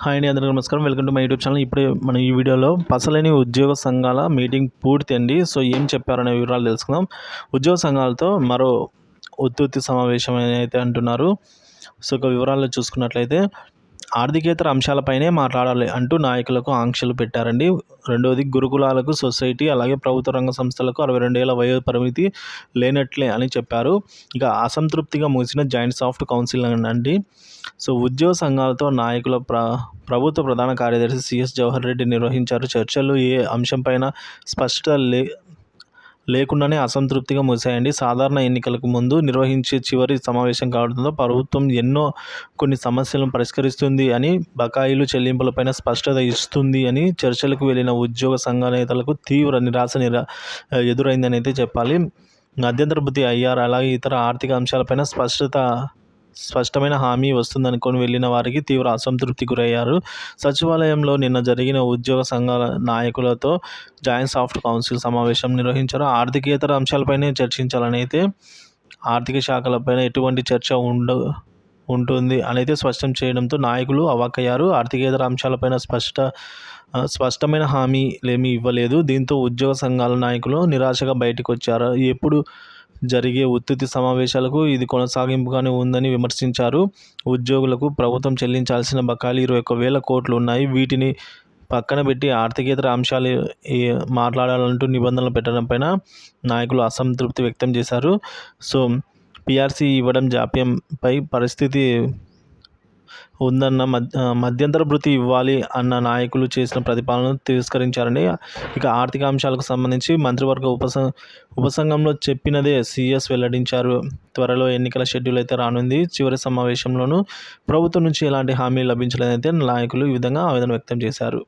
Hi అండి, అందరికీ నమస్కారం. Welcome to my YouTube channel. ఇప్పుడే మనం ఈ వీడియోలో పసలేని ఉద్యోగ సంఘాల మీటింగ్ పూర్తి అండి. సో ఏం చెప్పారనే వివరాలు తెలుసుకుందాం. ఉద్యోగ సంఘాలతో మరో ఉత్తుత్తి సమావేశం అయితే అంటున్నారు. సో ఇక వివరాల్లో చూసుకున్నట్లయితే ఆర్థికేతర అంశాలపైనే మాట్లాడాలి అంటూ నాయకులకు ఆంక్షలు పెట్టారండి. రెండవది, గురుకులాలకు, సొసైటీ అలాగే ప్రభుత్వ రంగ సంస్థలకు 62 ఏళ్ల వయో పరిమితి లేనట్లే అని చెప్పారు. ఇక అసంతృప్తిగా ముగిసిన జాయింట్ సాఫ్ట్ కౌన్సిల్ అండి. సో ఉద్యోగ సంఘాలతో నాయకుల ప్రభుత్వ ప్రధాన కార్యదర్శి సిఎస్ జవహర్ రెడ్డి నిర్వహించారు. చర్చలు ఏ అంశంపైన స్పష్టత లేకుండానే అసంతృప్తిగా ముగిశాయండి. సాధారణ ఎన్నికలకు ముందు నిర్వహించే చివరి సమావేశం కావడంతో ప్రభుత్వం కొన్ని సమస్యలను పరిష్కరిస్తుంది అని, బకాయిలు చెల్లింపులపైన స్పష్టత ఇస్తుంది అని చర్చలకు వెళ్లిన ఉద్యోగ సంఘ నేతలకు తీవ్ర నిరాశ ఎదురైందని అయితే చెప్పాలి. మధ్యంతర భృతి, ఐఆర్ అలాగే ఇతర ఆర్థిక అంశాలపైన స్పష్టమైన హామీ వస్తుందనుకొని వెళ్లిన వారికి తీవ్ర అసంతృప్తి గురయ్యారు. సచివాలయంలో నిన్న జరిగిన ఉద్యోగ సంఘాల నాయకులతో జాయింట్ సాఫ్ట్ కౌన్సిల్ సమావేశం నిర్వహించారు. ఆర్థికేతర అంశాలపైనే చర్చించాలని అయితే, ఆర్థిక శాఖలపైన ఎటువంటి చర్చ ఉంటుంది అనేది స్పష్టం చేయడంతో నాయకులు అవాక్కయ్యారు. ఆర్థికేతర అంశాలపైన స్పష్టమైన హామీలేమీ ఇవ్వలేదు. దీంతో ఉద్యోగ సంఘాల నాయకులు నిరాశగా బయటకు వచ్చారు. ఎప్పుడు జరిగే ఉత్తుత్తి సమావేశాలకు ఇది కొనసాగింపుగానే ఉందని విమర్శించారు. ఉద్యోగులకు ప్రభుత్వం చెల్లించాల్సిన బకాయిలు 21,000 కోట్లు ఉన్నాయి. వీటిని పక్కన పెట్టి ఆర్థికేతర అంశాలు మాట్లాడాలంటూ నిబంధనలు పెట్టడంపైన నాయకులు అసంతృప్తి వ్యక్తం చేశారు. సో పిఆర్సీ ఇవ్వడం జాప్యంపై పరిస్థితి ఉందన్న మధ్యంతర భృతి ఇవ్వాలి అన్న నాయకులు చేసిన ప్రతిపాదనను తిరస్కరించారని, ఇక ఆర్థిక అంశాలకు సంబంధించి మంత్రివర్గ ఉపసంఘంలో చెప్పినదే సిఎస్ వెల్లడించారు. త్వరలో ఎన్నికల షెడ్యూల్ అయితే రానుంది. చివరి సమావేశంలోనూ ప్రభుత్వం నుంచి ఎలాంటి హామీ లభించలేదైతే నాయకులు ఈ విధంగా ఆవేదన వ్యక్తం చేశారు.